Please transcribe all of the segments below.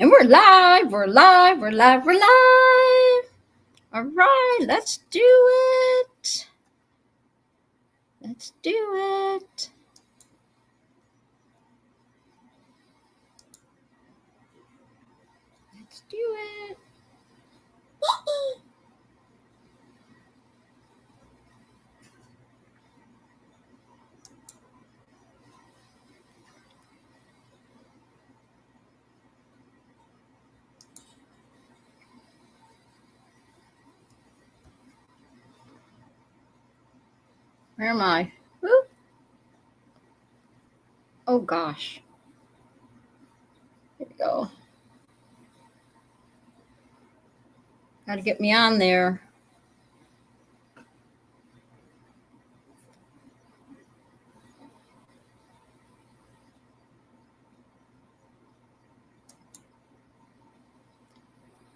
And we're live, we're live, we're live, we're live. All right, let's do it. Let's do it. Let's do it. Where am I? Woo. Oh gosh. Here we go. Got to get me on there.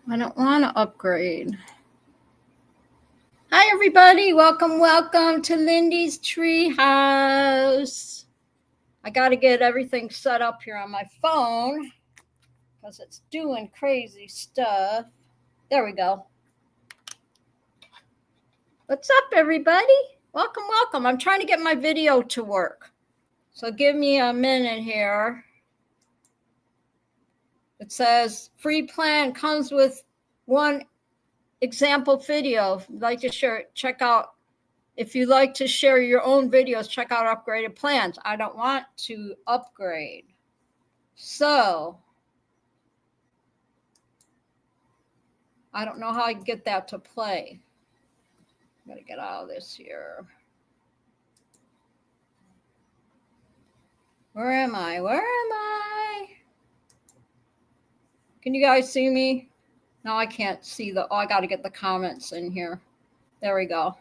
I don't want to upgrade. Hi, everybody. Welcome, welcome to Lindy's Treehouse. I got to get everything set up here on my phone because it's doing crazy stuff. There we go. What's up, everybody? Welcome, welcome. I'm trying to get my video to work. So give me a minute here. It says free plan comes with one example video. If you'd like to share it, check out. If you'd like to share your own videos, check out upgraded plans. I don't want to upgrade. So I don't know how I can get that to play. I'm gonna get out of this here. Where am I? Where am I? Can you guys see me? No, I can't see I got to get the comments in here. There we go.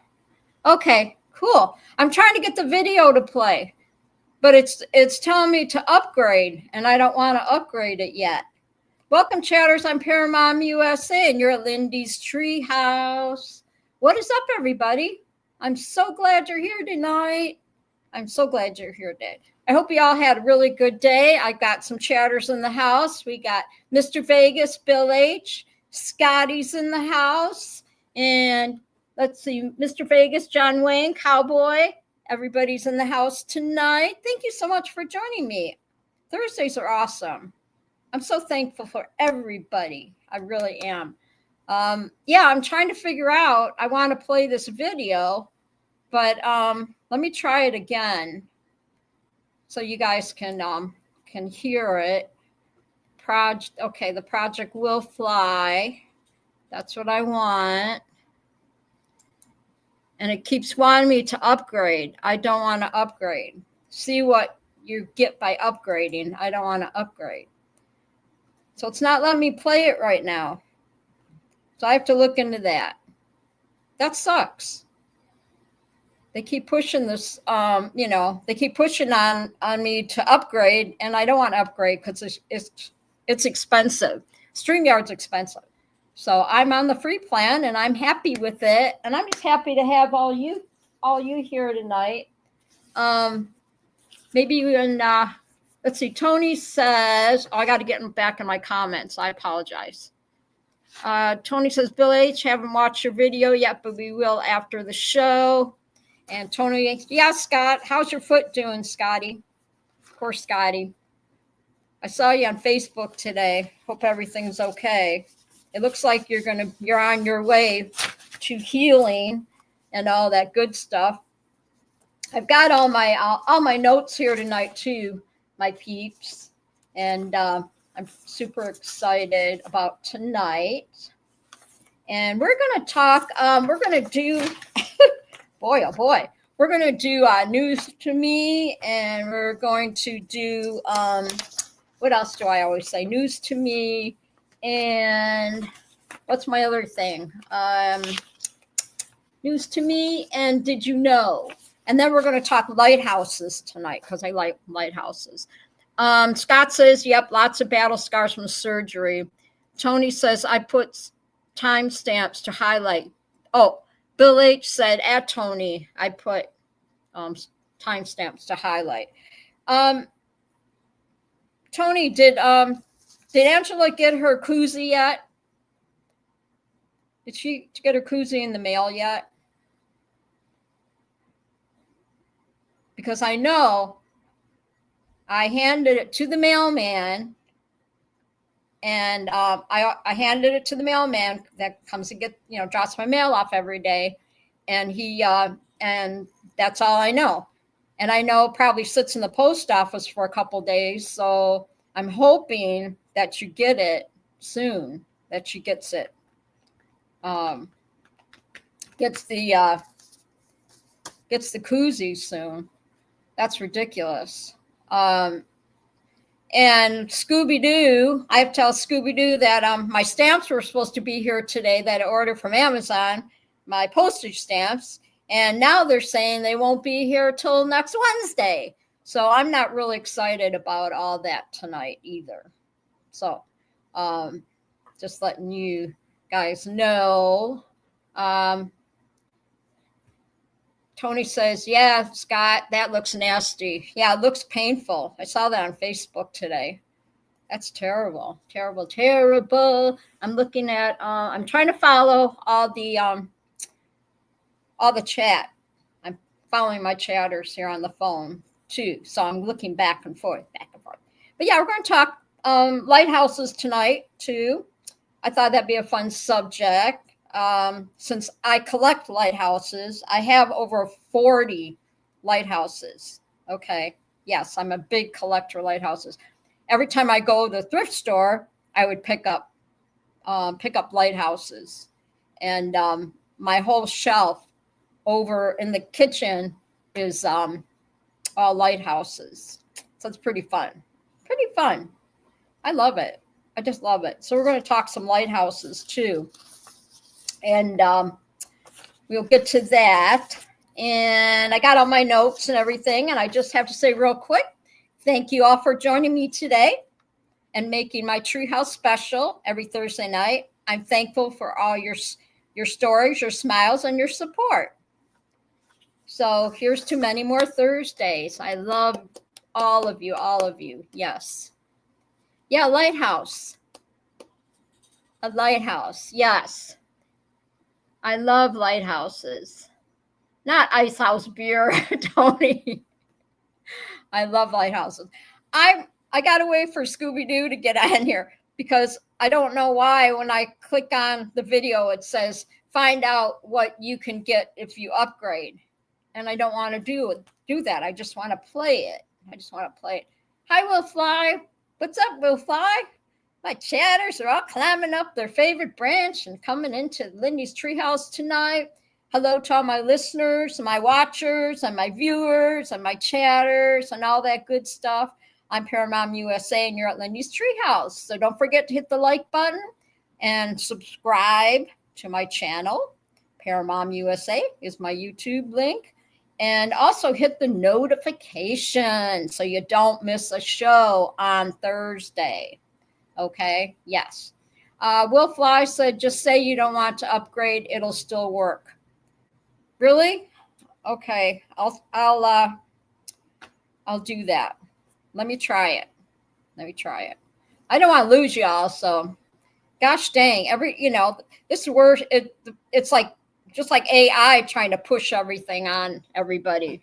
Okay, cool. I'm trying to get the video to play, but it's telling me to upgrade, and I don't want to upgrade it yet. Welcome, chatters. I'm Paramount USA, and you're at Lindy's Treehouse. What is up, everybody? I'm so glad you're here tonight. I'm so glad you're here today. I hope you all had a really good day. I got some chatters in the house. We got Mr. Vegas, Bill H., Scotty's in the house, and let's see, Mr. Vegas, John Wayne, Cowboy. Everybody's in the house tonight. Thank you so much for joining me. Thursdays are awesome. I'm so thankful for everybody. I really am. Yeah, I'm trying to figure out, I want to play this video, but let me try it again so you guys can hear it. Okay, the project will fly. That's what I want. And it keeps wanting me to upgrade. I don't want to upgrade. See what you get by upgrading. I don't want to upgrade. So it's not letting me play it right now. So I have to look into that. That sucks. They keep pushing this, they keep pushing on me to upgrade, and I don't want to upgrade because it's expensive. StreamYard's expensive. So I'm on the free plan, and I'm happy with it. And I'm just happy to have all you here tonight. Maybe when, let's see, Tony says, I got to get back in my comments. I apologize. Tony says, Bill H., haven't watched your video yet, but we will after the show. And Tony, yeah, Scott, how's your foot doing, Scotty? Poor Scotty. I saw you on Facebook today. Hope everything's okay. It looks like you're on your way to healing and all that good stuff. I've got all my notes here tonight too, my peeps, and I'm super excited about tonight. And we're going to talk. We're going to do. Boy, oh boy, we're going to do news to me, and we're going to do, what else do I always say? News to me, and what's my other thing? News to me, and did you know? And then we're going to talk lighthouses tonight, because I like lighthouses. Scott says, yep, lots of battle scars from surgery. Tony says, I put timestamps to highlight. Oh, Bill H. said, at Tony, I put timestamps to highlight. Tony, did Did Angela get her koozie yet? Did she get her koozie in the mail yet? Because I know I handed it to the mailman, and I handed it to the mailman that comes and drops my mail off every day, and and that's all I know. And I know probably sits in the post office for a couple days, so I'm hoping that you get it soon. That she gets it. Gets the koozie soon. That's ridiculous. And Scooby-Doo, I have to tell Scooby-Doo that my stamps were supposed to be here today that I ordered from Amazon, my postage stamps, and now they're saying they won't be here till next Wednesday. So I'm not really excited about all that tonight either. So just letting you guys know. Tony says, yeah, Scott, that looks nasty. Yeah, it looks painful. I saw that on Facebook today. That's terrible, terrible, terrible. I'm looking at, I'm trying to follow all the chat. I'm following my chatters here on the phone too. So I'm looking back and forth. But yeah, we're going to talk lighthouses tonight too. I thought that'd be a fun subject. Since I collect lighthouses, I have over 40 lighthouses. Okay. Yes, I'm a big collector of lighthouses. Every time I go to the thrift store, I would pick up lighthouses, and my whole shelf over in the kitchen is all lighthouses. So it's pretty fun. Pretty fun. I love it. I just love it. So we're going to talk some lighthouses too. And we'll get to that. And I got all my notes and everything. And I just have to say real quick, thank you all for joining me today and making my Treehouse special every Thursday night. I'm thankful for all your stories, your smiles, and your support. So here's to many more Thursdays. I love all of you, all of you. Yes. Yeah, lighthouse. A lighthouse. Yes. I love lighthouses. Not Ice House beer, Tony. I love lighthouses. I got to wait for Scooby-Doo to get on here because I don't know why when I click on the video, it says, find out what you can get if you upgrade. And I don't want to do that. I just want to play it. Hi, Will Fly. What's up, Will Fly? My chatters are all climbing up their favorite branch and coming into Lindy's Treehouse tonight. Hello to all my listeners, my watchers, and my viewers, and my chatters, and all that good stuff. I'm Paramount USA, and you're at Lindy's Treehouse. So don't forget to hit the like button and subscribe to my channel. Paramount USA is my YouTube link. And also hit the notification so you don't miss a show on Thursday. Okay, yes. Will Fly said, just say you don't want to upgrade. It'll still work. Really? Okay, I'll do that. Let me try it. I don't want to lose y'all, so gosh dang, this word, it's like, just like AI trying to push everything on everybody.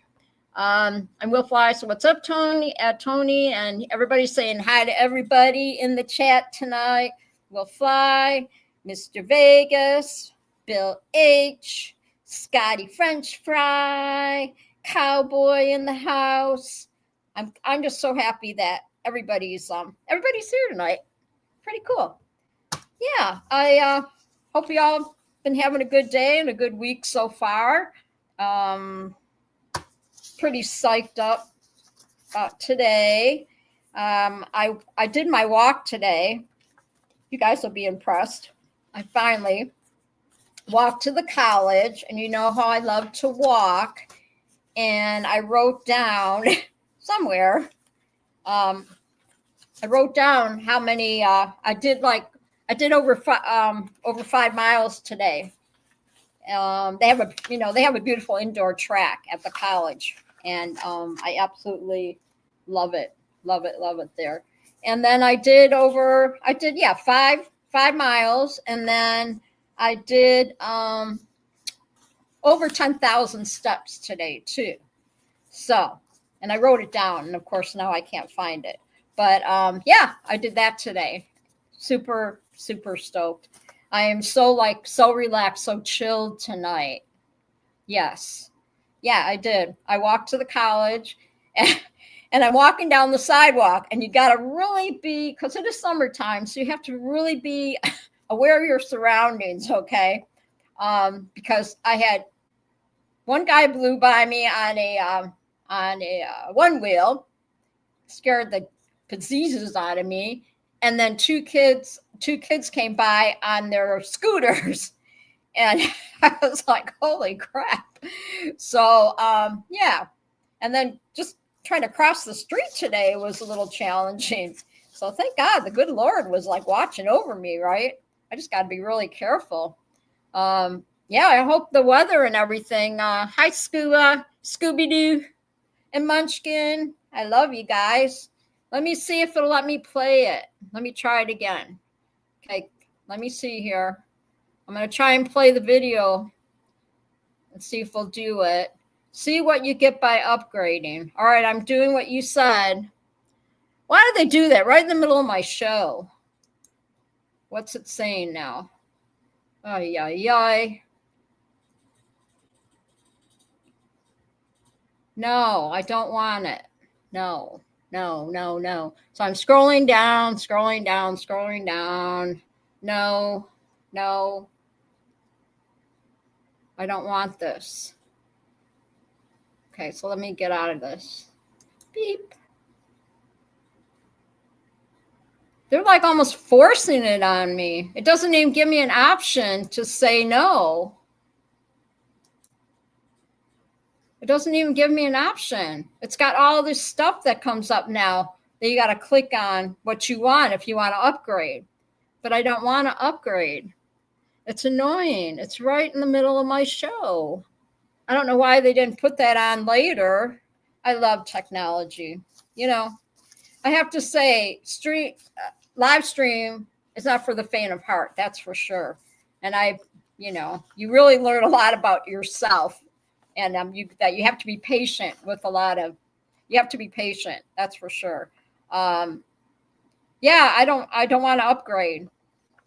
And Will Fly, so what's up, Tony? Tony, and everybody's saying hi to everybody in the chat tonight. Will Fly, Mr. Vegas, Bill H, Scotty French Fry, Cowboy in the house. I'm just so happy that everybody's here tonight. Pretty cool. Yeah, I hope y'all been having a good day and a good week so far. Pretty psyched up today. I did my walk today. You guys will be impressed. I finally walked to the college, and you know how I love to walk. And I wrote down somewhere. I wrote down how many I did. I did over 5 miles today. They have a beautiful indoor track at the college, and I absolutely love it there. And then yeah, 5 miles. And then I did over 10,000 steps today too. So, and I wrote it down, and of course now I can't find it. But yeah, I did that today. Super, super stoked. I am so relaxed, so chilled tonight. Yes. Yeah, I did. I walked to the college and I'm walking down the sidewalk, and you got to really be, because it is summertime, so you have to really be aware of your surroundings, okay? Because I had one guy blew by me on a one wheel, scared the bejesus out of me, and then two kids came by on their scooters, and I was like, holy crap. So yeah, and then just trying to cross the street today was a little challenging. So thank God the good Lord was like watching over me, right? I just got to be really careful. Yeah, I hope the weather and everything. Hi, Scooby-Doo, and Munchkin. I love you guys. Let me see if it'll let me play it. Let me try it again. Okay, let me see here. I'm going to try and play the video and see if we'll do it. See what you get by upgrading. All right, I'm doing what you said. Why do they do that right in the middle of my show? What's it saying now? Ay, ay, ay. No, I don't want it. No. So I'm scrolling down. No. I don't want this. Okay, so let me get out of this. Beep. They're like almost forcing it on me. It doesn't even give me an option to say no. It doesn't even give me an option. It's got all this stuff that comes up now that you got to click on what you want if you want to upgrade. But I don't want to upgrade. It's annoying. It's right in the middle of my show. I don't know why they didn't put that on later. I love technology. You know, I have to say, live stream is not for the faint of heart. That's for sure. And you really learn a lot about yourself. And you have to be patient with you have to be patient. That's for sure. Yeah, I don't want to upgrade.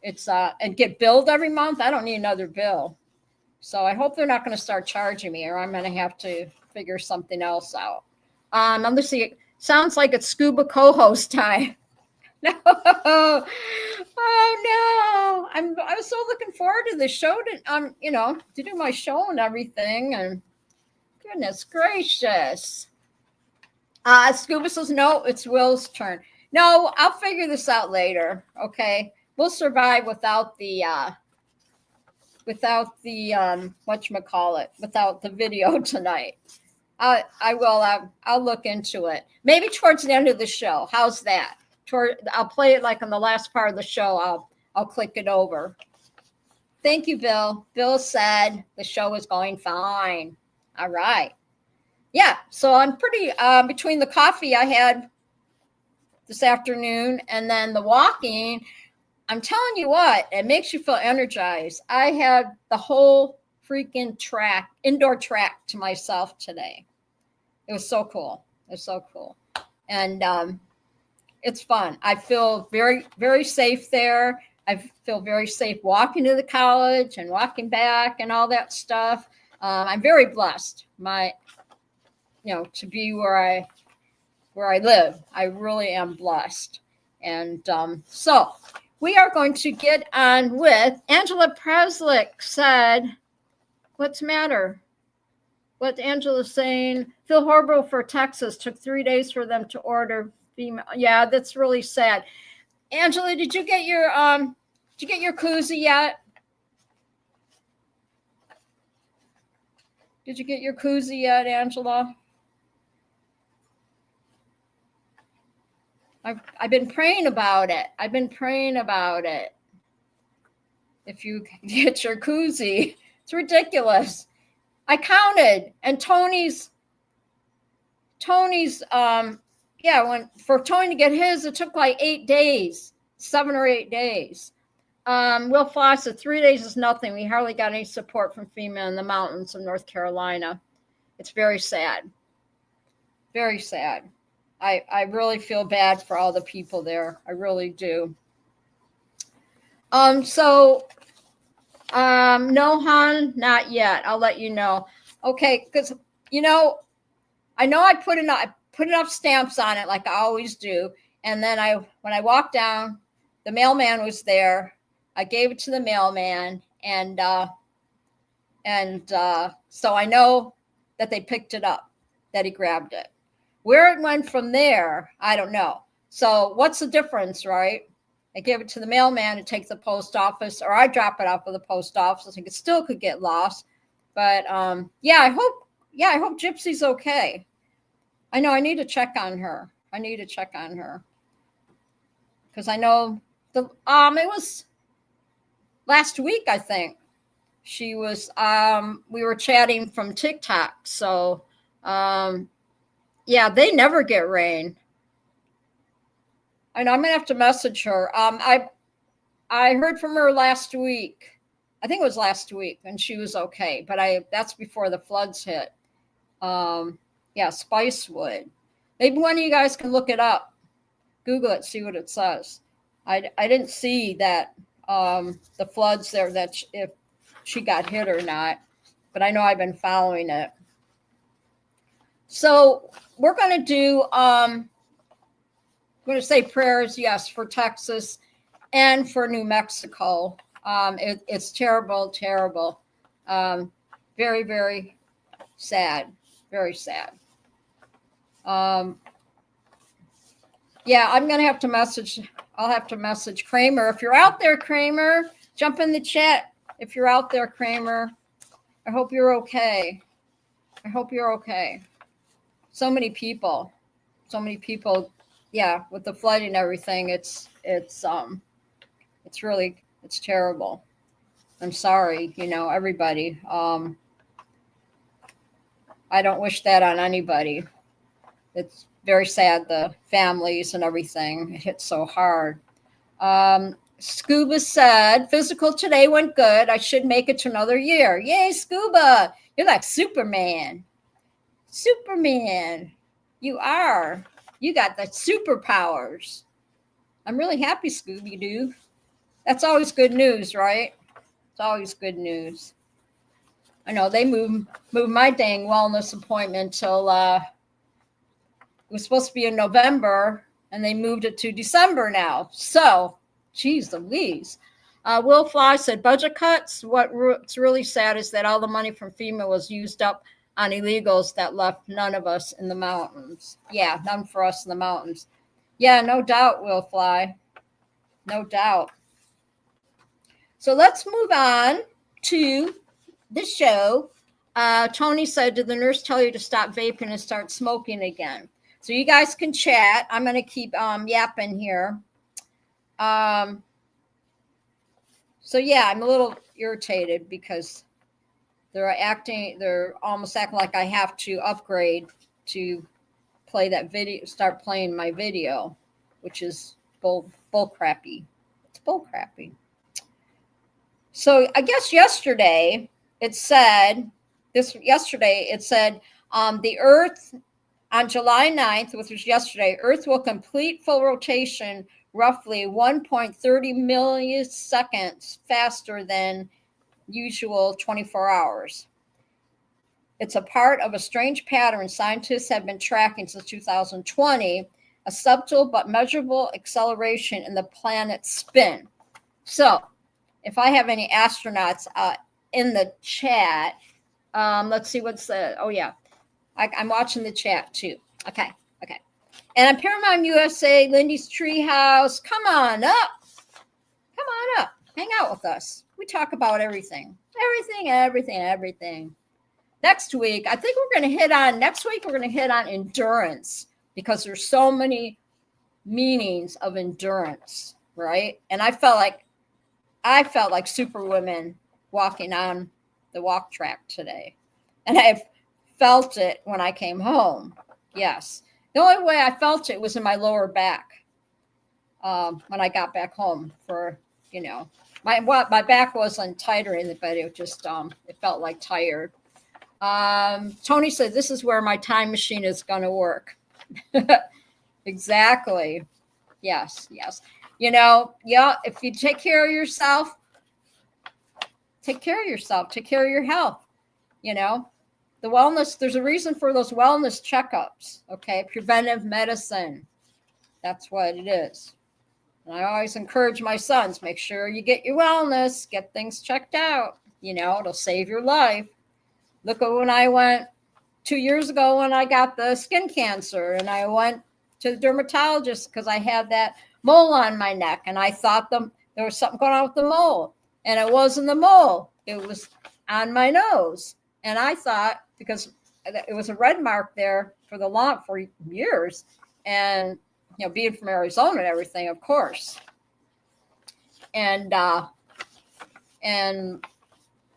It's and get billed every month. I don't need another bill. So I hope they're not going to start charging me, or I'm going to have to figure something else out. Let's see. Sounds like it's scuba co-host time. No. Oh no. I was so looking forward to the show to do my show and everything, and goodness gracious. Scuba says no, it's Will's turn. No, I'll figure this out later. Okay. We'll survive without the whatchamacallit, without the video tonight. I will. I'll look into it. Maybe towards the end of the show. How's that? I'll play it like on the last part of the show. I'll click it over. Thank you, Bill. Bill said the show is going fine. All right. Yeah. So I'm pretty between the coffee I had this afternoon and then the walking. I'm telling you what, it makes you feel energized. I had the whole freaking indoor track to myself today. It was so cool. And it's fun. I feel very, very safe there. I feel very safe walking to the college and walking back and all that stuff. I'm very blessed. To be where I live. I really am blessed. And so we are going to get on with Angela Preslick said, what's the matter? What Angela's saying, feel horrible for Texas. Took 3 days for them to order female. Yeah, that's really sad. Angela, did you get your koozie yet? Did you get your koozie yet, Angela? I've been praying about it. If you get your koozie, it's ridiculous. I counted, and Tony's for Tony to get his, it took like 8 days, 7 or 8 days. Will Fly said 3 days is nothing. We hardly got any support from FEMA in the mountains of North Carolina. It's very sad. Very sad. I really feel bad for all the people there. I really do. No, hon, not yet. I'll let you know. Okay, because I know I put enough stamps on it like I always do. And then when I walked down, the mailman was there. I gave it to the mailman, and so I know that they picked it up, that he grabbed it. Where it went from there, I don't know. So what's the difference, right? I give it to the mailman to take to the post office, or I drop it off at the post office. I think it still could get lost. But I hope Gypsy's okay. I know I need to check on her. Because I know it was last week, I think. She was we were chatting from TikTok. So they never get rain. I know I'm gonna have to message her. I heard from her last week. I think it was last week, and she was okay. But that's before the floods hit. Spicewood. Maybe one of you guys can look it up, Google it, see what it says. I didn't see that the floods there, that if she got hit or not, but I know I've been following it. So we're going to do, I'm going to say prayers, yes, for Texas and for New Mexico. It's terrible, terrible. Very, very sad. Very sad. I'm going to have to message. I'll have to message Kramer. If you're out there, Kramer, jump in the chat. If you're out there, Kramer, I hope you're okay. So many people. Yeah, with the flooding and everything, it's terrible. I'm sorry, everybody. I don't wish that on anybody. It's very sad, the families and everything. It hit so hard. Scuba said, physical today went good. I should make it to another year. Yay, Scuba. You're like Superman. You are. You got the superpowers. I'm really happy, Scooby-Doo. That's always good news, right? It's always good news. I know they moved my dang wellness appointment till it was supposed to be in November, and they moved it to December now. So, geez Louise. Will Fly said budget cuts. What's really sad is that all the money from FEMA was used up on illegals that left none of us in the mountains. Yeah, none for us in the mountains. Yeah, no doubt, Will Fly. No doubt. So let's move on to the show. Tony said, did the nurse tell you to stop vaping and start smoking again? So you guys can chat. I'm going to keep yapping here. I'm a little irritated because they're almost acting like I have to upgrade to play that video, start playing my video, which is bull crappy. It's bull crappy. So I guess yesterday it said the Earth on July 9th, which was yesterday, Earth will complete full rotation roughly 1.30 milliseconds faster than usual 24 hours. It's a part of a strange pattern scientists have been tracking since 2020, a subtle but measurable acceleration in the planet's spin. So if I have any astronauts in the chat, let's see what's the, I'm watching the chat too. Okay. And on Paramount USA, Lindy's Treehouse, come on up. Hang out with us. We talk about everything. Next week, I think we're going to hit on endurance, because there's so many meanings of endurance, right? And I felt like Superwoman walking on the walk track today. And I've felt it when I came home. Yes. The only way I felt it was in my lower back when I got back home for, you know, my back wasn't tighter, but it just, it felt like tired. Tony said, this is where my time machine is going to work. Exactly. Yes, yes. You know, yeah, if you take care of yourself, take care of yourself, take care of your health, you know. The wellness, there's a reason for those wellness checkups, okay? Preventive medicine. That's what it is. And I always encourage my sons, make sure you get your wellness, get things checked out. You know, it'll save your life. Look at when I went 2 years ago when I got the skin cancer, and I went to the dermatologist because I had that mole on my neck, and I thought there was something going on with the mole, and it wasn't the mole. It was on my nose. And I thought, because it was a red mark there for years, and you know, being from Arizona and everything, of course. And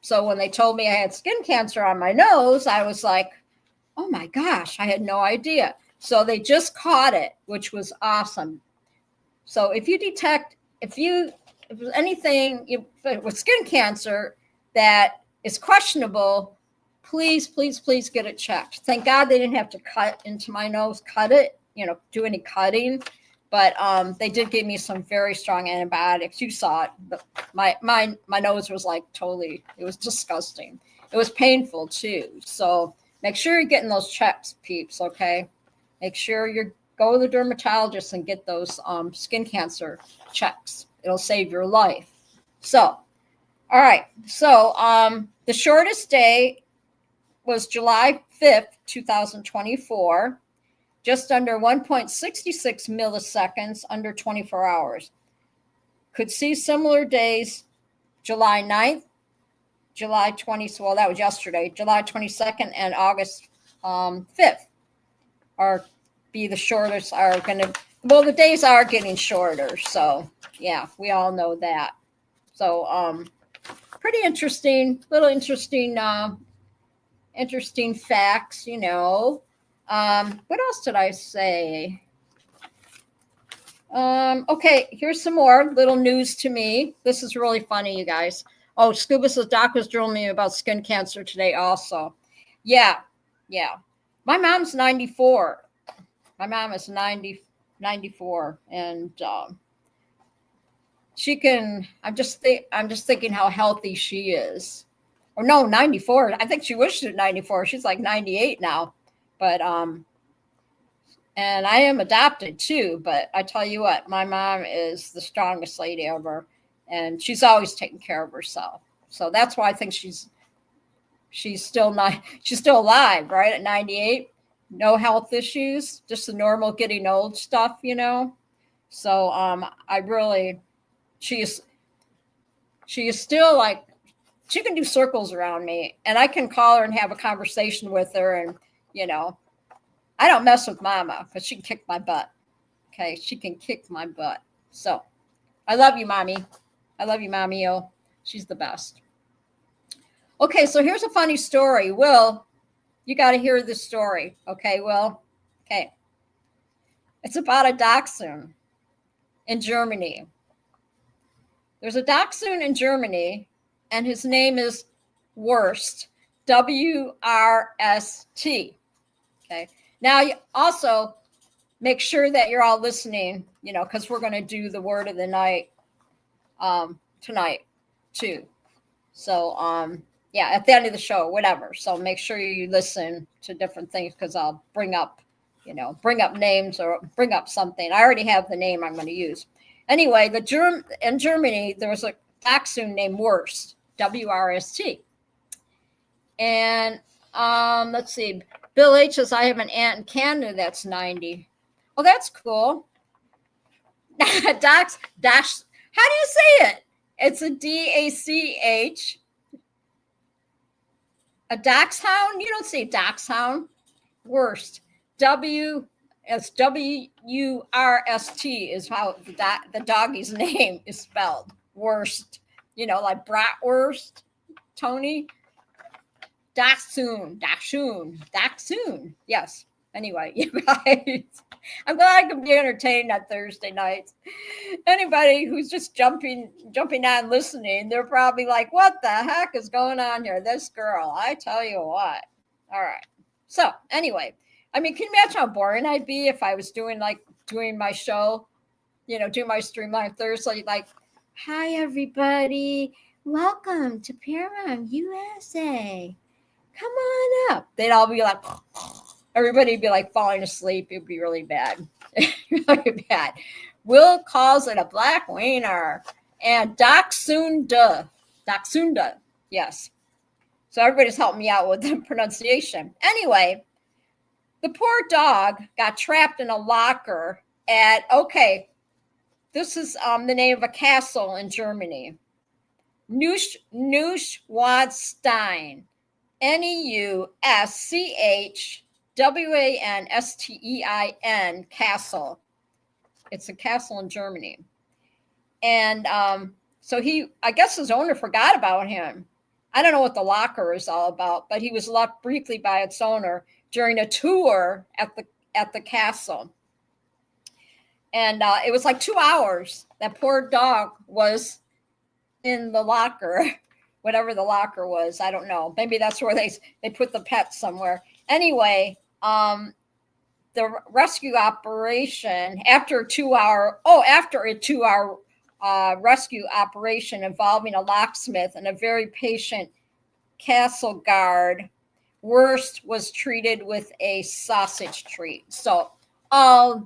so when they told me I had skin cancer on my nose, I was like, oh my gosh, I had no idea. So they just caught it, which was awesome. So if you detect, if there's anything with skin cancer that is questionable, please, please, please get it checked. Thank God they didn't have to cut into my nose, do any cutting. But they did give me some very strong antibiotics. You saw it. But my nose was like totally, it was disgusting. It was painful too. So make sure you're getting those checks, peeps, okay? Make sure you go to the dermatologist and get those skin cancer checks. It'll save your life. So, all right. So the shortest day was July 5th, 2024. Just under 1.66 milliseconds, under 24 hours. Could see similar days, July 9th, July 20th, well, that was yesterday, July 22nd and August 5th are be the shortest, the days are getting shorter. So, yeah, we all know that. So, pretty interesting, interesting facts, you know. What else did I say? Okay, here's some more little news to me. This is really funny, you guys. Oh, Scuba says Doc was drilling me about skin cancer today also. Yeah. My mom's 94. My mom is 94. And she can, I'm just thinking how healthy she is. Or no, 94. I think she wished it 94. She's like 98 now. But and I am adopted too, but I tell you what, my mom is the strongest lady ever, and she's always taking care of herself. So that's why I think she's still alive, right, at 98. No health issues, just the normal getting old stuff, you know. So she is still like, she can do circles around me, and I can call her and have a conversation with her, and you know, I don't mess with Mama because she can kick my butt. Okay, she can kick my butt. So I love you, Mommy. I love you, Mommy-o. She's the best. Okay, so here's a funny story. Will, you got to hear this story. Okay, Will? Okay. It's about a dachshund in Germany. There's a dachshund in Germany, and his name is Wurst, W-R-S-T. Okay. Now, you also make sure that you're all listening, you know, because we're going to do the word of the night tonight too. So, yeah, at the end of the show, whatever. So make sure you listen to different things because I'll bring up names or bring up something. I already have the name I'm going to use. Anyway, in Germany, there was a dachshund named Wurst, W-R-S-T. And let's see. Bill H says, I have an aunt in Canada that's 90. Oh, that's cool. Dax, how do you say it? It's a D-A-C-H. A dachshund? You don't say dachshund. Wurst. W-U-R-S-T is how the doggy's name is spelled. Wurst. You know, like bratwurst, Tony. Dachshund. Yes. Anyway, you guys, I'm glad I can be entertained on Thursday nights. Anybody who's just jumping on listening, they're probably like, what the heck is going on here? This girl, I tell you what. All right. So anyway, I mean, can you imagine how boring I'd be if I was doing my show, do my stream on Thursday, like, hi, everybody. Welcome to Paramount USA. Come on up. They'd all be like, everybody would be like falling asleep. It'd be really bad. Really bad. Will calls it a black wiener. And Dachshunda. Yes. So everybody's helping me out with the pronunciation. Anyway, the poor dog got trapped in a locker this is the name of a castle in Germany. Neuschwanstein. Neuschwanstein castle. It's a castle in Germany. And so I guess his owner forgot about him. I don't know what the locker is all about, but he was left briefly by its owner during a tour at the castle. And it was like 2 hours. That poor dog was in the locker, whatever the locker was. I don't know. Maybe that's where they put the pet somewhere. Anyway, the rescue operation after a 2 hour rescue operation involving a locksmith and a very patient castle guard, Worst was treated with a sausage treat. So all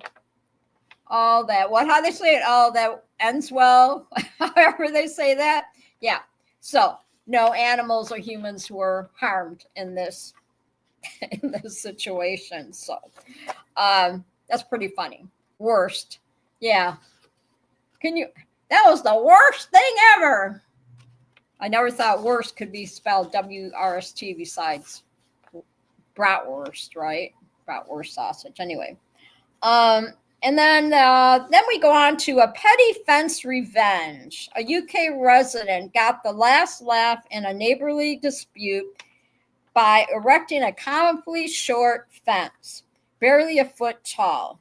that, how they say it, all that ends well, however they say that. Yeah. So no animals or humans were harmed in this situation. So that's pretty funny. Worst. Yeah. That was the worst thing ever. I never thought worst could be spelled W-R-S-T besides bratwurst, right? Bratwurst sausage. Anyway. And then we go on to a petty fence revenge. A UK resident got the last laugh in a neighborly dispute by erecting a comically short fence, barely a foot tall,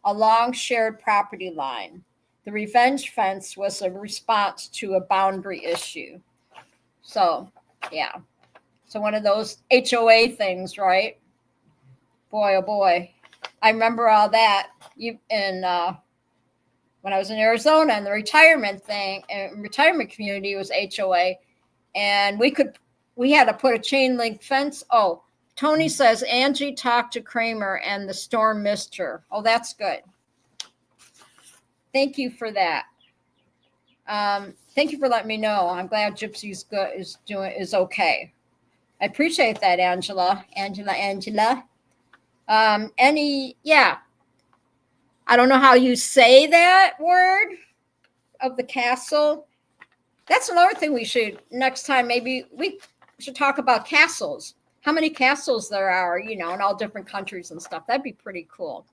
along shared property line. The revenge fence was a response to a boundary issue. So, yeah. So one of those HOA things, right? Boy, oh boy. I remember all that when I was in Arizona, and the retirement community was HOA, and we had to put a chain link fence. Oh, Tony says Angie talked to Kramer and the storm missed her. Oh, that's good. Thank you for that. Thank you for letting me know. I'm glad Gypsy's is okay. I appreciate that, Angela. I don't know how you say that word of the castle. That's another thing next time, maybe we should talk about castles. How many castles there are, in all different countries and stuff. That'd be pretty cool.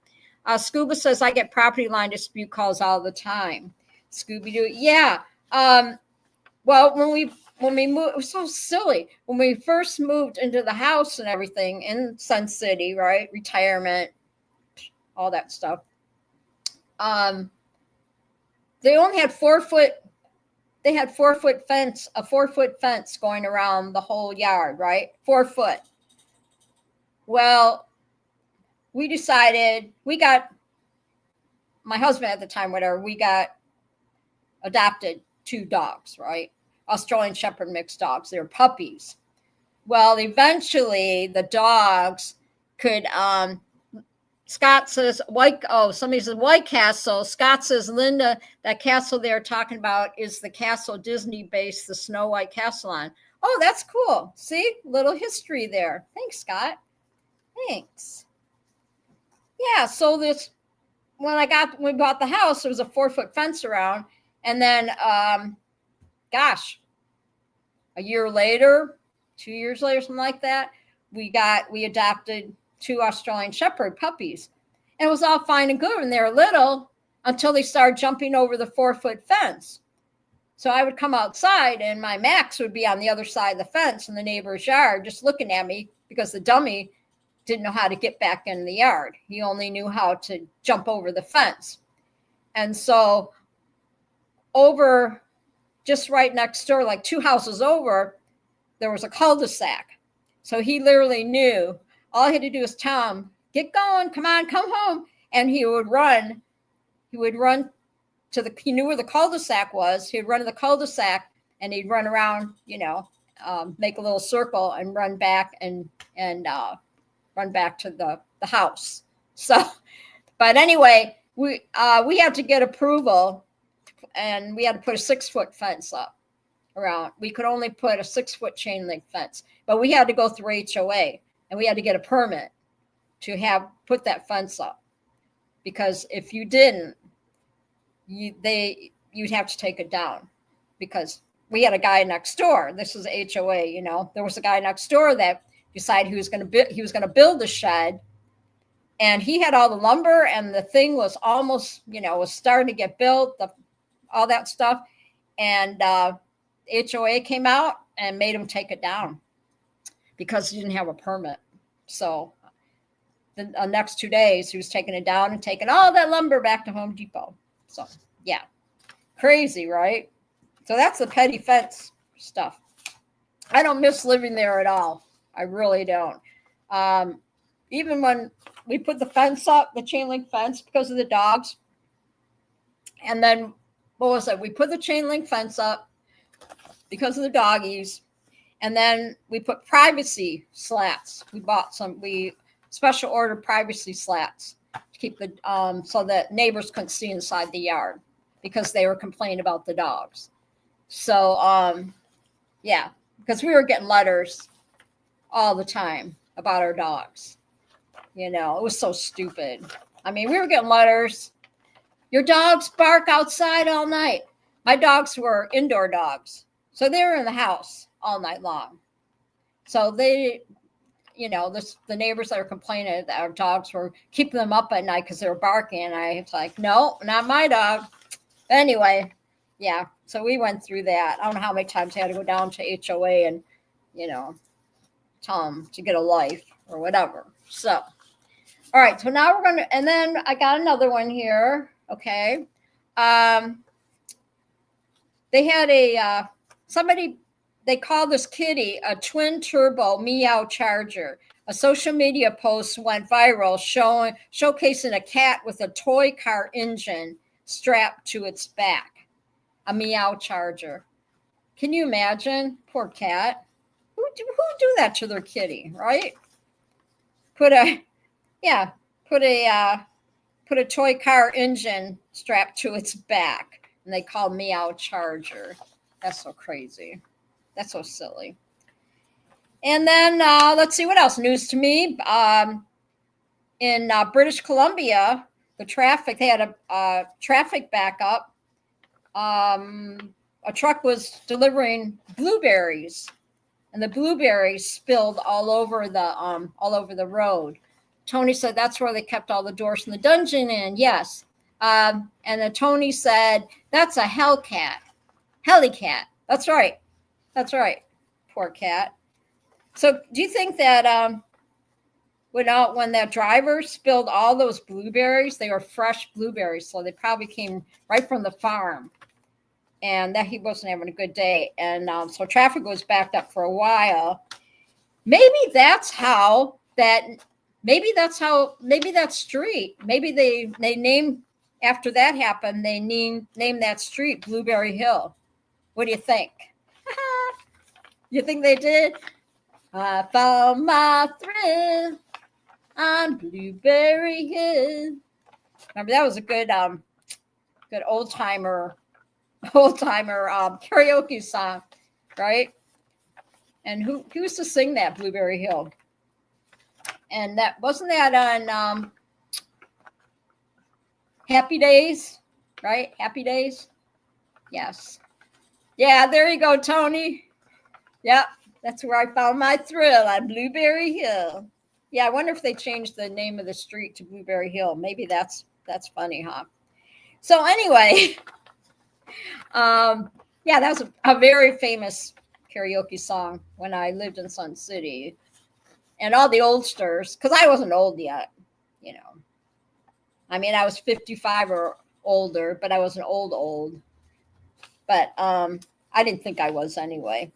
Scuba says, I get property line dispute calls all the time. Scooby-Doo. Yeah. Well, when we moved, it was so silly. When we first moved into the house and everything in Sun City, right? Retirement, all that stuff. They only had 4 foot. They had 4 foot fence, a 4 foot fence going around the whole yard, right? 4 foot. Well, we decided, my husband at the time, we got adopted 2 dogs, right? Australian Shepherd mixed dogs. They were puppies. Well, eventually the dogs could, Scott says, somebody says White Castle. Scott says, Linda, that castle they're talking about is the castle Disney based the Snow White Castle on. Oh, that's cool. See, little history there. Thanks, Scott. Thanks. Yeah, so when we bought the house, there was a 4 foot fence around. And then, a year later, 2 years later, something like that, we adopted 2 Australian Shepherd puppies. And it was all fine and good when they were little until they started jumping over the 4 foot fence. So I would come outside and my Max would be on the other side of the fence in the neighbor's yard just looking at me because the dummy didn't know how to get back in the yard. He only knew how to jump over the fence. And so over just right next door, like 2 houses over, there was a cul-de-sac. So he literally knew all he had to do was tell him, get going, come on, come home. And he would run to he knew where the cul-de-sac was. He'd run to the cul-de-sac and he'd run around, make a little circle and run back and run back to the house. So, but anyway, we had to get approval, and we had to put a 6-foot fence up around. We could only put a 6-foot chain link fence, but we had to go through HOA, and we had to get a permit to put that fence up, because if you didn't, you'd have to take it down, because we had a guy next door. This was HOA, there was a guy next door that decided he was going to build a shed, and he had all the lumber, and the thing was almost, was starting to get built, all that stuff. And HOA came out and made him take it down because he didn't have a permit. So the next 2 days, he was taking it down and taking all that lumber back to Home Depot. So, yeah, crazy, right? So that's the petty fence stuff. I don't miss living there at all. I really don't. Even when we put the fence up, the chain link fence, because of the dogs. And then, what was it? We put the chain link fence up because of the doggies. And then we put privacy slats. We special ordered privacy slats to keep so that neighbors couldn't see inside the yard, because they were complaining about the dogs. So, yeah, because we were getting letters all the time about our dogs. It was so stupid. I mean, we were getting letters. Your dogs bark outside all night. My dogs were indoor dogs, so they were in the house all night long. So they, the neighbors that were complaining that our dogs were keeping them up at night because they were barking. And I was like, no, not my dog. Anyway, yeah. So we went through that. I don't know how many times I had to go down to HOA and, tell them to get a life or whatever. So, all right. So now we're going to, and then I got another one here. Okay. They had they called this kitty a twin turbo meow charger. A social media post went viral showcasing a cat with a toy car engine strapped to its back. A meow charger. Can you imagine? Poor cat. Who do that to their kitty, right? Put a toy car engine strapped to its back, and they call meow charger. That's so crazy. That's so silly. And then let's see what else. News to me. In British Columbia, they had a traffic backup. A truck was delivering blueberries, and the blueberries spilled all over the road. Tony said that's where they kept all the doors from the dungeon in. Yes. And then Tony said, that's a hellcat. That's right. Poor cat. So do you think that when that driver spilled all those blueberries, they were fresh blueberries, so they probably came right from the farm, and that he wasn't having a good day. And so traffic was backed up for a while. Maybe that street, maybe they named, after that happened, they named that street Blueberry Hill. What do you think? You think they did? I found my thrill on Blueberry Hill. Remember, that was a good old timer karaoke song, right? And who used to sing that, Blueberry Hill? And wasn't that on Happy Days, right? Happy Days? Yes. Yeah, there you go, Tony. Yep, that's where I found my thrill, on Blueberry Hill. Yeah, I wonder if they changed the name of the street to Blueberry Hill. Maybe that's funny, huh? So anyway, yeah, that was a very famous karaoke song when I lived in Sun City. and all the oldsters, because I wasn't old yet, you know. I mean, I was 55 or older, but I wasn't old. But I didn't think I was anyway.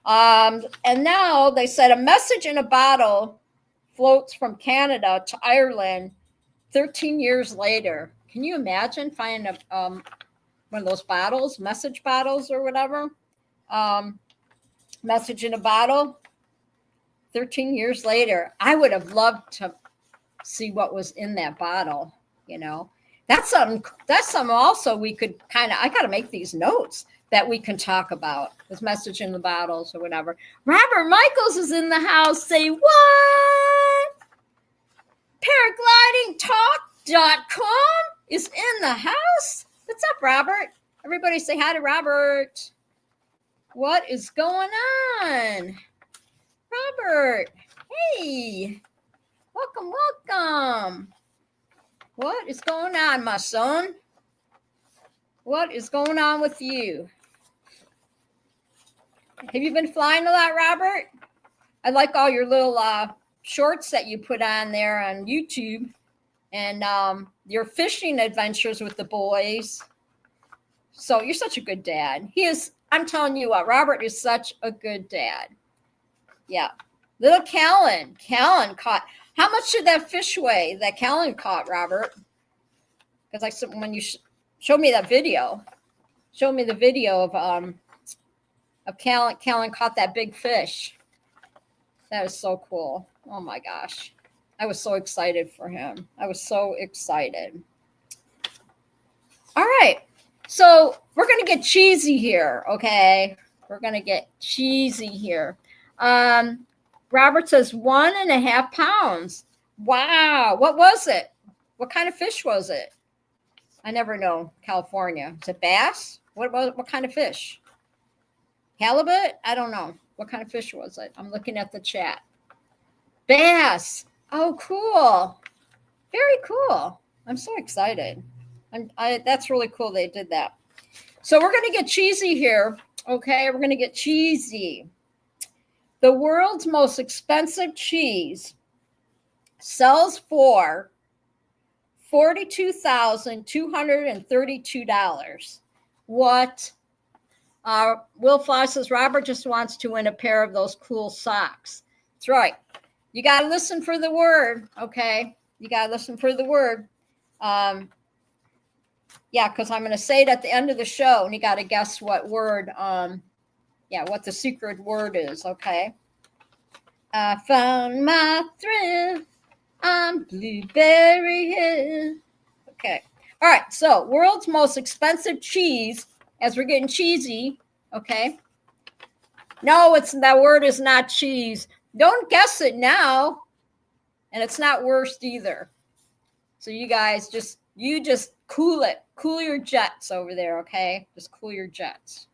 And now they said a message in a bottle floats from Canada to Ireland 13 years later. Can you imagine finding one of those bottles, message bottles or whatever? Message in a bottle 13 years later. I would have loved to see what was in that bottle, you know. That's something also we could I got to make these notes that we can talk about. This message in the bottles or whatever. Robert Michaels is in the house. Say what? Paraglidingtalk.com is in the house. What's up, Robert? Everybody say hi to Robert. What is going on? Robert, hey, welcome. What is going on, my son? What is going on with you? Have you been flying a lot, Robert? I like all your little shorts that you put on there on YouTube, and your fishing adventures with the boys. So you're such a good dad. I'm telling you what, Robert is such a good dad. Yeah. Little Callan caught. How much did that fish weigh that Callan caught, Robert? Because when you showed me that video, of Callan caught that big fish. That is so cool. Oh my gosh. I was so excited for him. I was so excited. All right. So we're going to get cheesy here. Okay. We're going to get cheesy here. Robert says 1.5 pounds. Wow. What was it? What kind of fish was it? I never know. California. Is it bass? What kind of fish? Halibut? I don't know. What kind of fish was it? I'm looking at the chat. Bass. Oh, cool. Very cool. I'm so excited. That's really cool they did that. So we're going to get cheesy here. Okay, we're going to get cheesy. The world's most expensive cheese sells for $42,232. What? Will Fly says, Robert just wants to win a pair of those cool socks. That's right. You got to listen for the word, okay? You got to listen for the word. Yeah, because I'm going to say it at the end of the show, and you got to guess what word, what the secret word is, okay? I found my thrill on Blueberry Hill. Okay. All right, so world's most expensive cheese, as we're getting cheesy, okay? No, that word is not cheese. Don't guess it now. And it's not worst either. So you guys just cool it. Cool your jets over there, okay? Just cool your jets.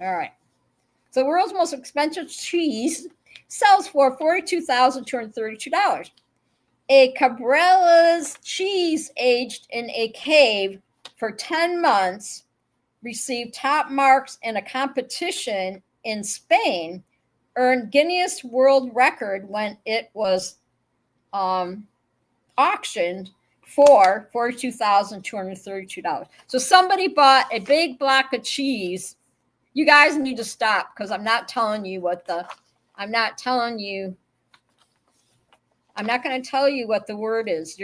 All right. So world's most expensive cheese sells for $42,232. A Cabrella's cheese aged in a cave for 10 months received top marks in a competition in Spain, earned Guinness World Record when it was auctioned for $42,232. So somebody bought a big block of cheese. You guys need to stop because I'm not telling you I'm not going to tell you what the word is.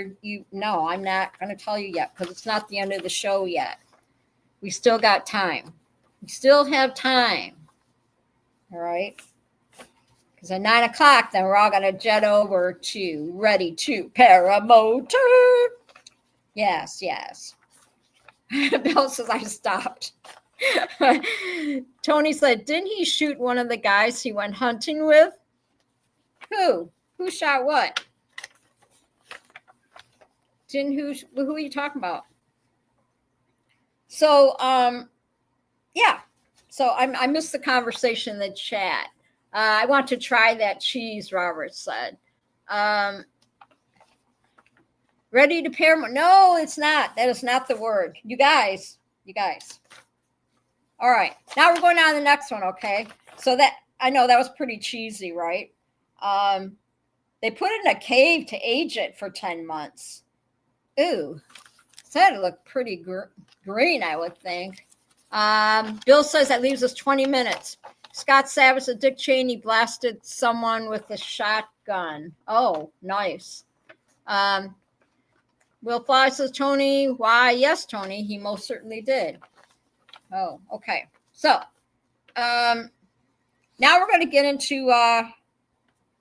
No, I'm not going to tell you yet because it's not the end of the show yet. We still got time. We still have time. All right. Because at 9 o'clock, then we're all going to jet over to Ready to Paramotor. Yes. Bill says I stopped. Tony said, didn't he shoot one of the guys he went hunting with? Who? Who shot what? Who are you talking about? So, yeah. So I missed the conversation in the chat. I want to try that cheese, Robert said. Ready to pair? No, it's not. That is not the word. You guys. All right. Now we're going on to the next one, okay? So that, I know that was pretty cheesy, right? They put it in a cave to age it for 10 months. Ooh, that'd look pretty green, I would think. Bill says that leaves us 20 minutes. Scott Savage said Dick Cheney blasted someone with a shotgun. Oh, nice. Will Fly says, Tony, why? Yes, Tony, he most certainly did. Oh, okay. So now we're going to get into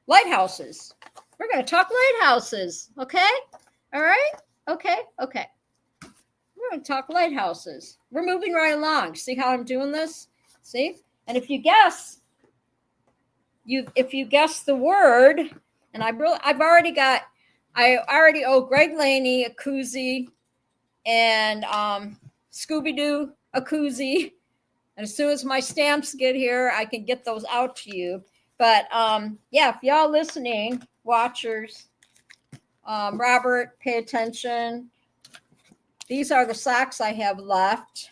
lighthouses. We're going to talk lighthouses. Okay. All right. Okay. We're going to talk lighthouses. We're moving right along. See how I'm doing this? See? And if you guess the word, and I already owe Greg Laney a koozie and Scooby-Doo a koozie. And as soon as my stamps get here, I can get those out to you. But yeah, if y'all listening, watchers, Robert, pay attention. These are the socks I have left.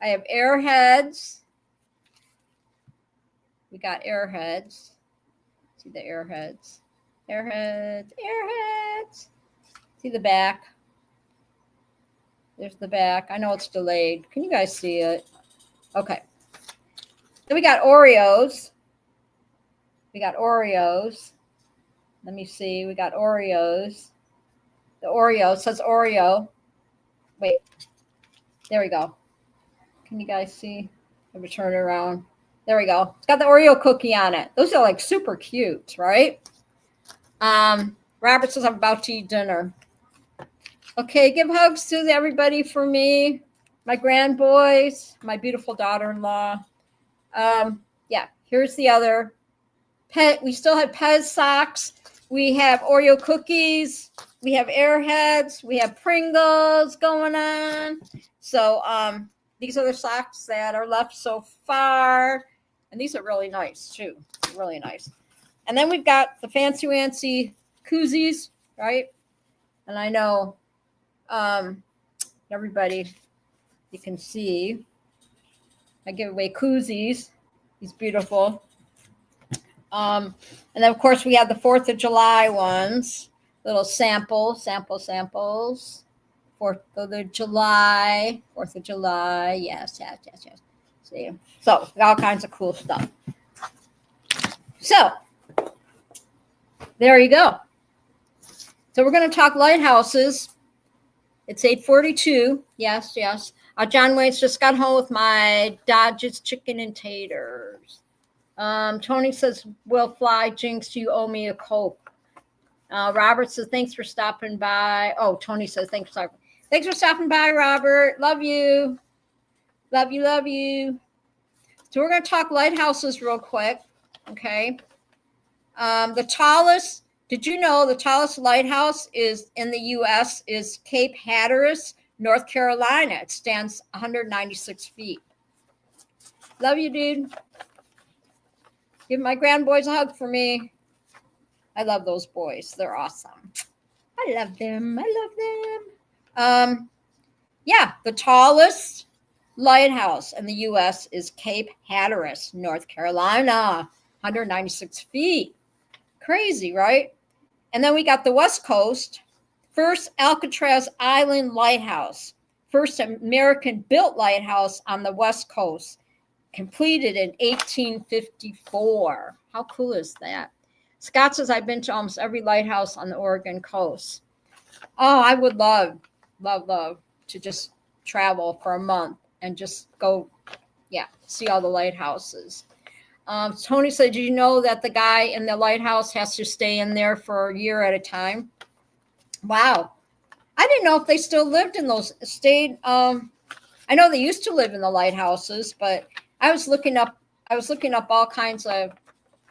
I have Airheads. We got Airheads. See the Airheads. Airheads. See the back. There's the back. I know it's delayed. Can you guys see it? Okay. Then we got Oreos. Let me see. We got Oreos. The Oreo says Oreo. Wait. There we go. Can you guys see? Let me turn it around. There we go. It's got the Oreo cookie on it. Those are like super cute, right? Robert says I'm about to eat dinner. Okay, give hugs to everybody for me. My grandboys, my beautiful daughter-in-law. Yeah, here's the other pet. We still have Pez socks. We have Oreo cookies. We have Airheads. We have Pringles going on. So these are the socks that are left so far. And these are really nice, too. Really nice. And then we've got the fancy koozies, right? And I know everybody, you can see, I give away koozies. He's beautiful. And then, of course, we have the 4th of July ones. Little samples. 4th of July. Yes. See? So, all kinds of cool stuff. So, there you go. So, we're going to talk lighthouses. It's 8:42. Yes. John Wayne's just got home with my Dodge's chicken and taters. Tony says, Will Fly, Jinx, you owe me a Coke. Robert says, thanks for stopping by. Oh, Tony says, thanks for stopping by, Robert. Love you. Love you. So we're going to talk lighthouses real quick. Okay. Did you know the tallest lighthouse is in the U.S. is Cape Hatteras, North Carolina? It stands 196 feet. Love you, dude. Give my grandboys a hug for me. I love those boys. They're awesome. I love them. Yeah, the tallest lighthouse in the U.S. is Cape Hatteras, North Carolina, 196 feet. Crazy, right? And then we got the West Coast, first Alcatraz Island Lighthouse, first American-built lighthouse on the West Coast, completed in 1854. How cool is that? Scott says, I've been to almost every lighthouse on the Oregon coast. Oh, I would love to just travel for a month and just go, see all the lighthouses. Tony said, did you know that the guy in the lighthouse has to stay in there for a year at a time? Wow. I didn't know if they still lived in those, I know they used to live in the lighthouses, but I was looking up all kinds of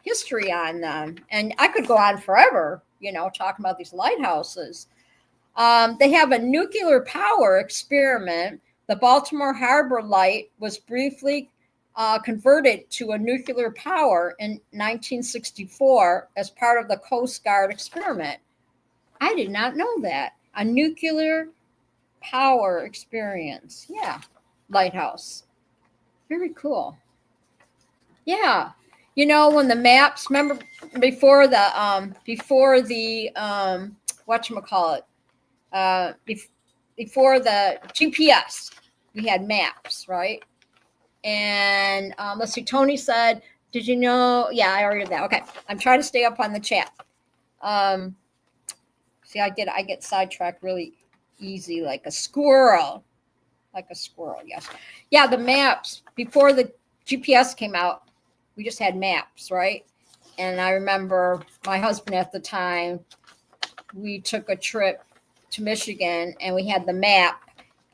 history on them, and I could go on forever, talking about these lighthouses. They have a nuclear power experiment. The Baltimore Harbor Light was briefly converted to a nuclear power in 1964 as part of the Coast Guard experiment. I did not know that. A nuclear power experience. Yeah. Lighthouse. Very cool. Yeah. You know, when the maps, remember before the whatchamacallit, before the GPS, we had maps, right? And let's see, Tony said, did you know? Yeah, I already did that. Okay. I'm trying to stay up on the chat. See, I get sidetracked really easy, like a squirrel. Like a squirrel, yes. Yeah, the maps, before the GPS came out, we just had maps, right? And I remember my husband at the time, we took a trip to Michigan and we had the map,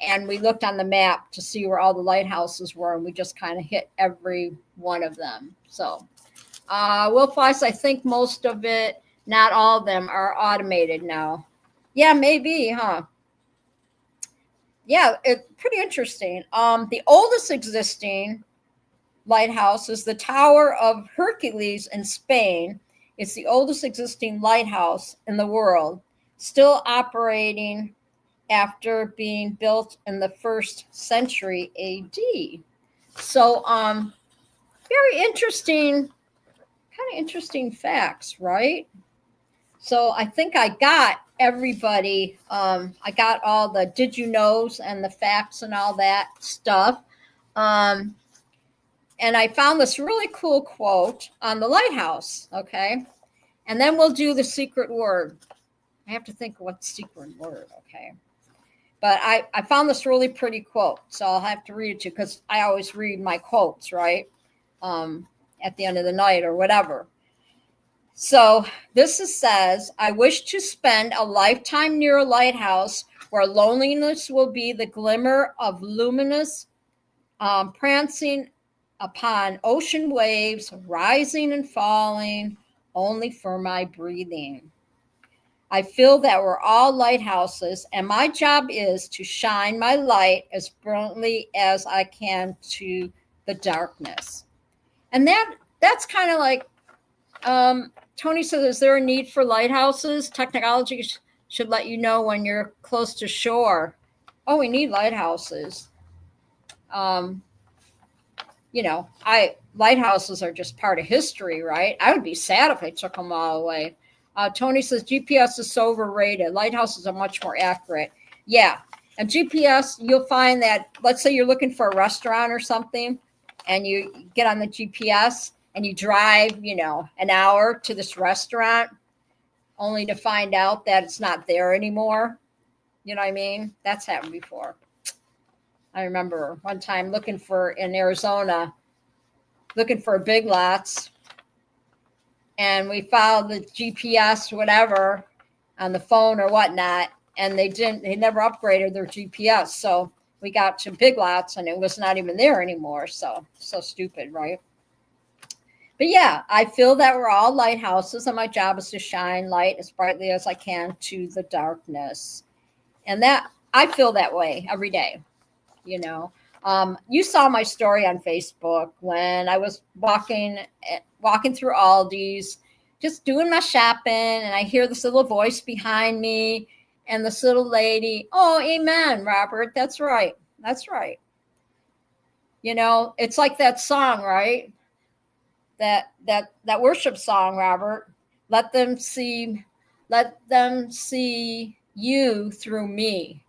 and we looked on the map to see where all the lighthouses were, and we just kind of hit every one of them. So Will Fleiss, I think most of it, not all of them, are automated now. Yeah, maybe, huh? Yeah, it's pretty interesting. The oldest existing lighthouse is the Tower of Hercules in Spain. It's the oldest existing lighthouse in the world, still operating after being built in the 1st century AD. So, very interesting, kind of interesting facts, right? So I think I got everybody. I got all the did you knows and the facts and all that stuff. And I found this really cool quote on the lighthouse. Okay. And then we'll do the secret word. I have to think of what the secret word. Okay. But I found this really pretty quote. So I'll have to read it to you because I always read my quotes, right? At the end of the night or whatever. So this says, I wish to spend a lifetime near a lighthouse where loneliness will be the glimmer of luminous prancing upon ocean waves, rising and falling only for my breathing. I feel that we're all lighthouses, and my job is to shine my light as brilliantly as I can to the darkness. And that's kind of like, Tony says, is there a need for lighthouses? Technology should let you know when you're close to shore. Oh, we need lighthouses. Lighthouses are just part of history, right? I would be sad if I took them all away. Tony says GPS is so overrated. Lighthouses are much more accurate. Yeah. And GPS, you'll find that, let's say you're looking for a restaurant or something, and you get on the GPS and you drive, an hour to this restaurant only to find out that it's not there anymore. You know what I mean? That's happened before. I remember one time in Arizona, looking for Big Lots, and we followed the GPS, whatever, on the phone or whatnot, and they never upgraded their GPS. So we got to Big Lots and it was not even there anymore. So stupid, right? But yeah, I feel that we're all lighthouses, and my job is to shine light as brightly as I can to the darkness. And that I feel that way every day. You saw my story on Facebook when I was walking through Aldi's, just doing my shopping, and I hear this little voice behind me, and this little lady, oh, amen, Robert, that's right. That's right. It's like that song, right? That worship song, Robert. Let them see you through me.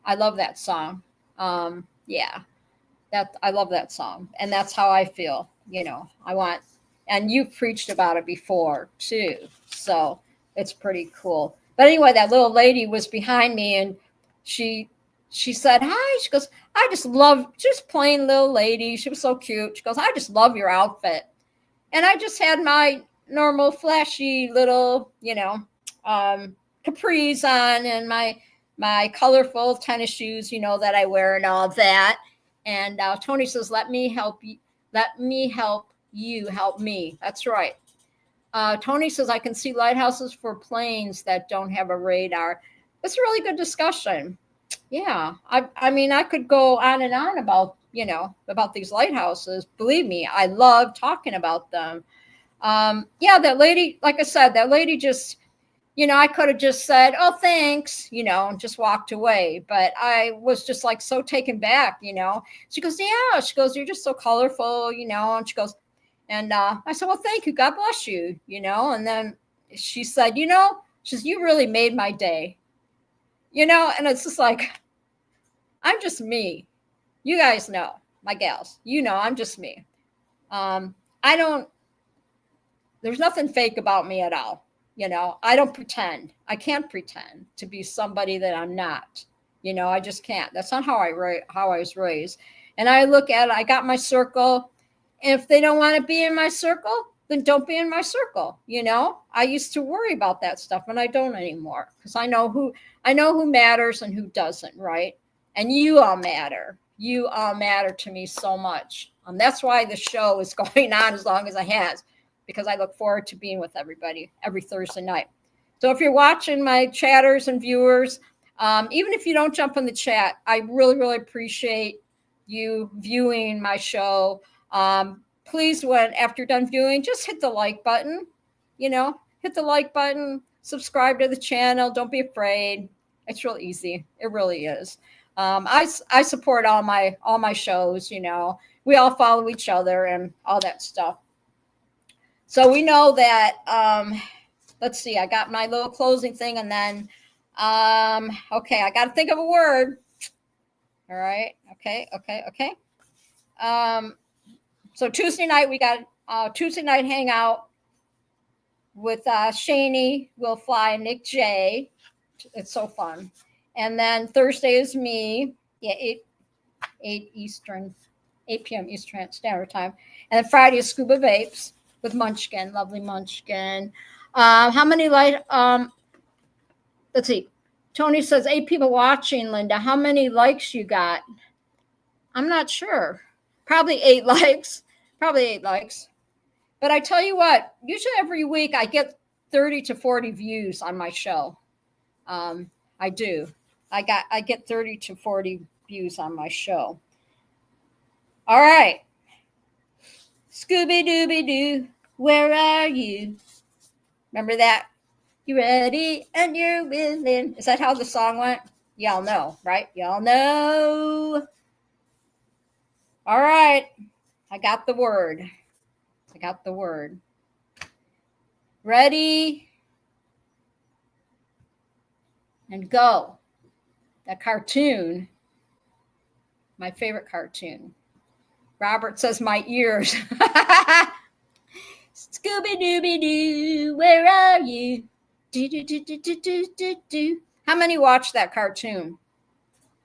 I love that song. Yeah, I love that song, and that's how I feel. And you've preached about it before too, so it's pretty cool. But anyway, that little lady was behind me, and she said hi. She goes, I just plain little lady. She was so cute. She goes, I just love your outfit. And I just had my normal flashy little, capris on, and my colorful tennis shoes, that I wear and all that. And Tony says, let me help you. Let me help you help me. That's right. Tony says, I can see lighthouses for planes that don't have a radar. It's a really good discussion. Yeah. I mean, I could go on and on about these lighthouses. Believe me, I love talking about them. Yeah, that lady, like I said, that lady just, I could have just said, oh, thanks, and just walked away. But I was just so taken back, She goes, yeah. She goes, you're just so colorful, And she goes, And I said, well, thank you. God bless you, And then she said, you really made my day, And it's just like, I'm just me. You guys know, my gals, I'm just me. There's nothing fake about me at all. I don't pretend. I can't pretend to be somebody that I'm not. I just can't. That's not how I was raised. And I look at it, I got my circle. If they don't want to be in my circle, then don't be in my circle. I used to worry about that stuff, and I don't anymore, because I know who matters and who doesn't, right? And you all matter. You all matter to me so much. That's why the show is going on as long as it has, because I look forward to being with everybody every Thursday night. So if you're watching, my chatters and viewers, even if you don't jump in the chat, I really, really appreciate you viewing my show. Please, after you're done viewing, just hit the like button. Hit the like button, subscribe to the channel. Don't be afraid. It's real easy. It really is. I support all my shows. We all follow each other and all that stuff. So we know that. Let's see. I got my little closing thing, and then okay, I got to think of a word. All right. Okay. So Tuesday night, we got Tuesday night hangout with Shani, Will Fly, and Nick J. It's so fun. And then Thursday is me. Yeah, 8 p.m. Eastern Standard Time. And then Friday is Scuba Vapes with Munchkin, lovely Munchkin. How many let's see. Tony says 8 people watching, Linda. How many likes you got? I'm not sure. Probably 8 likes. But I tell you what, usually every week I get 30 to 40 views on my show. I do. I get 30 to 40 views on my show. All right. Scooby-Dooby-Doo, where are you? Remember that? You ready and you're willing. Is that how the song went? Y'all know, right? Y'all know. All right. I got the word. Ready and go. That cartoon, my favorite cartoon. Robert says my ears. Scooby-Dooby-Doo, where are you? Do. How many watched that cartoon?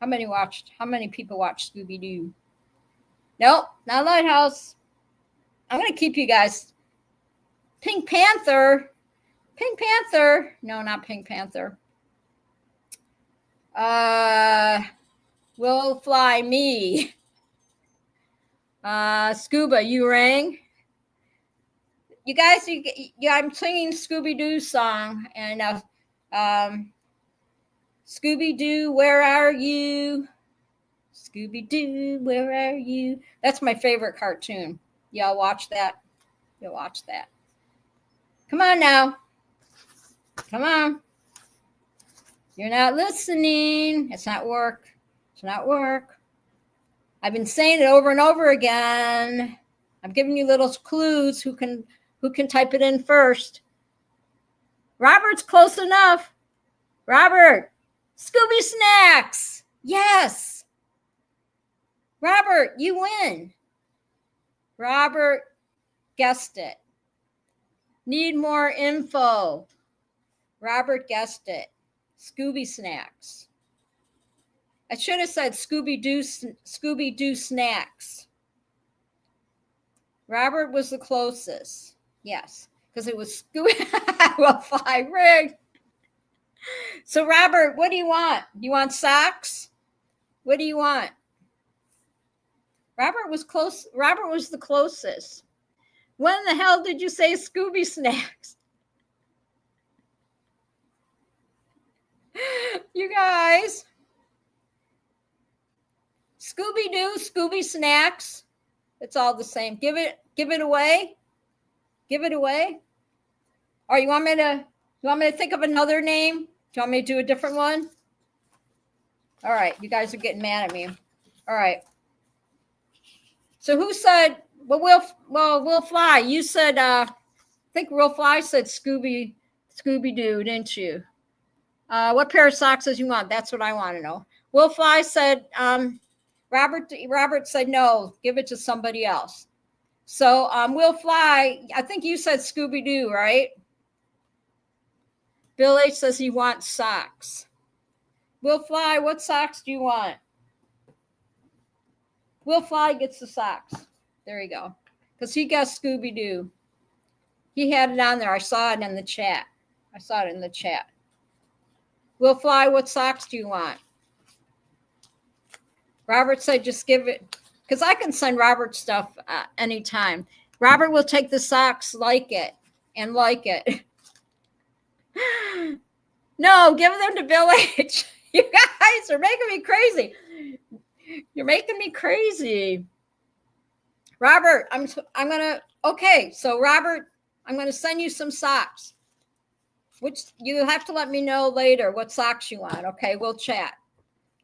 How many people watched Scooby-Doo? Nope, not Lighthouse. I'm going to keep you guys. Pink Panther. No, not Pink Panther. Will Fly, me. Scuba, you rang. You guys, I'm singing Scooby-Doo song, and Scooby-Doo, where are you? Scooby-Doo, where are you? That's my favorite cartoon. Y'all watch that? You'll watch that. Come on now. Come on. You're not listening. It's not work. I've been saying it over and over again. I'm giving you little clues who can type it in first. Robert's close enough. Robert, Scooby Snacks. Yes. Robert, you win. Robert guessed it. Need more info. Robert guessed it. Scooby Snacks. I should have said Scooby-Doo Snacks. Robert was the closest. Yes, because it was Scooby. Well, 5 rigged. So, Robert, what do you want? You want socks? What do you want? Robert was close. Robert was the closest. When the hell did you say Scooby Snacks? You guys. Scooby-Doo, Scooby Snacks. It's all the same. Give it away. Give it away. Or you want me to think of another name? Do you want me to do a different one? All right. You guys are getting mad at me. All right. So who said Will Fly, you said, I think Will Fly said Scooby Doo, didn't you? What pair of socks does you want? That's what I want to know. Will Fly said, Robert said no, give it to somebody else. So Will Fly, I think you said Scooby Doo, right? Bill H says he wants socks. Will Fly, what socks do you want? Will Fly gets the socks. There you go. Because he got Scooby Doo. He had it on there. I saw it in the chat. Will Fly, what socks do you want? Robert said just give it, because I can send Robert stuff anytime. Robert will take the socks, like it. No, give them to Bill H. You guys are making me crazy. You're making me crazy. Robert, I'm gonna, okay, so Robert, I'm gonna send you some socks, which you have to let me know later what socks you want. Okay, we'll chat.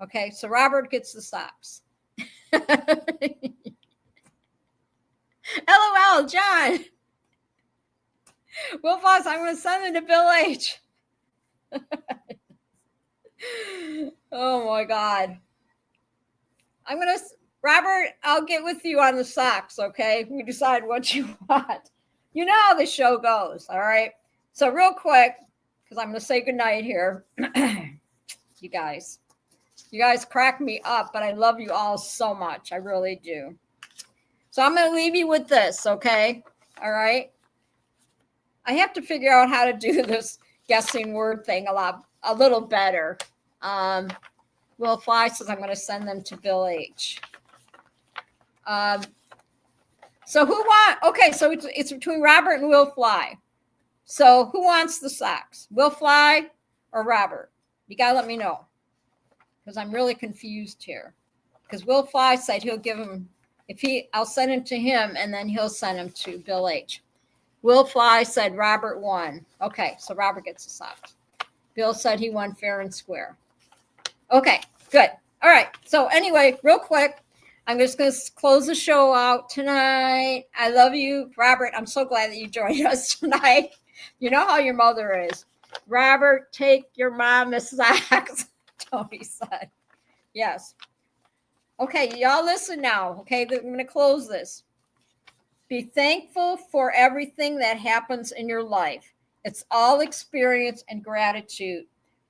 Okay, so Robert gets the socks. LOL, John. Will Foss, I'm gonna send them to Bill H. Oh my God. Robert, I'll get with you on the socks, okay? We decide what you want. You know how the show goes, all right? So real quick, because I'm going to say goodnight here. You guys crack me up, but I love you all so much. I really do. So I'm going to leave you with this, okay? All right? I have to figure out how to do this guessing word thing a little better. Will Fly says I'm going to send them to Bill H. So it's between Robert and Will Fly. So who wants the socks? Will Fly or Robert? You got to let me know, because I'm really confused here. Because Will Fly said he'll give him, I'll send him to him, and then he'll send him to Bill H. Will Fly said Robert won. Okay, so Robert gets the socks. Bill said he won fair and square. Okay, good. All right. So anyway, real quick, I'm just going to close the show out tonight. I love you, Robert. I'm so glad that you joined us tonight. You know how your mother is. Robert, take your mama's socks, Tony said. Yes. Okay, y'all listen now. Okay, I'm going to close this. Be thankful for everything that happens in your life. It's all experience and gratitude.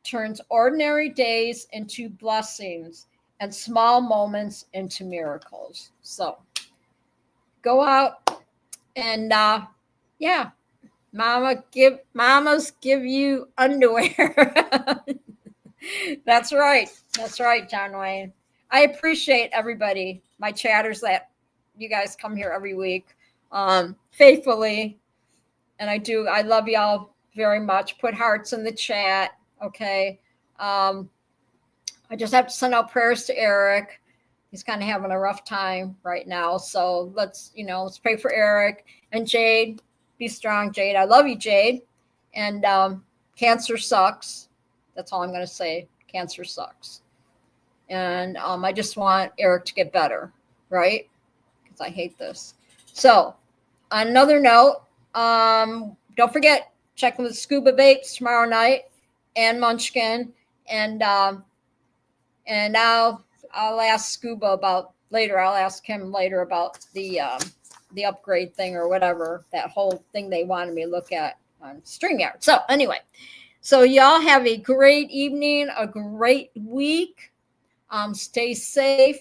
Turns ordinary days into blessings and small moments into miracles. So go out and mamas give you underwear. That's right, John Wayne. I appreciate everybody, my chatters, that you guys come here every week faithfully, and I love y'all very much. Put hearts in the chat. Okay. I just have to send out prayers to Eric. He's kind of having a rough time right now. So let's pray for Eric. And Jade, be strong, Jade. I love you, Jade. And cancer sucks. That's all I'm going to say. Cancer sucks. And I just want Eric to get better, right? Because I hate this. So on another note, don't forget, check with Scuba Vapes tomorrow night and Munchkin. And I'll ask Scuba about later. I'll ask him later about the upgrade thing or whatever, that whole thing they wanted me to look at on StreamYard. So anyway, so y'all have a great evening, a great week. Stay safe.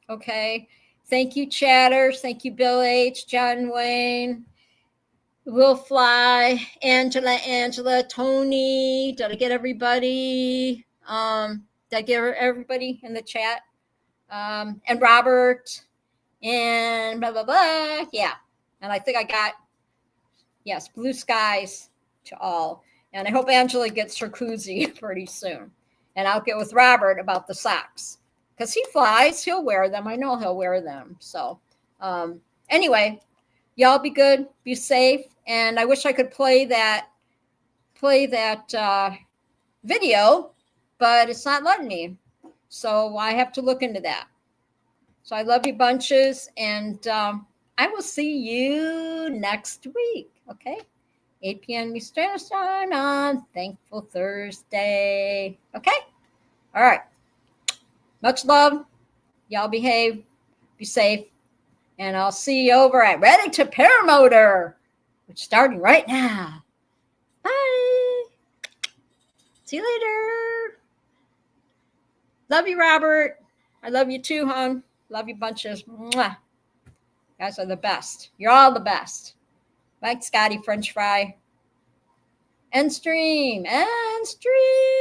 Okay. Thank you, chatters. Thank you, Bill H., John Wayne, Will Fly, Angela, Tony. Did I get everybody? Did I get everybody in the chat? And Robert and blah, blah, blah. Yeah. And I think I got, yes, blue skies to all. And I hope Angela gets her koozie pretty soon. And I'll get with Robert about the socks, because he flies. He'll wear them. I know he'll wear them. So anyway, y'all be good. Be safe. And I wish I could play that video, but it's not letting me. So I have to look into that. So I love you bunches, and I will see you next week. Okay. 8 p.m. Eastern Time on Thankful Thursday. Okay. All right. Much love. Y'all behave. Be safe. And I'll see you over at Ready to Paramotor, which is starting right now. Bye. See you later. Love you, Robert. I love you too, hon. Love you bunches. Mwah. You guys are the best. You're all the best. Bye, Scotty French Fry. End stream. End stream.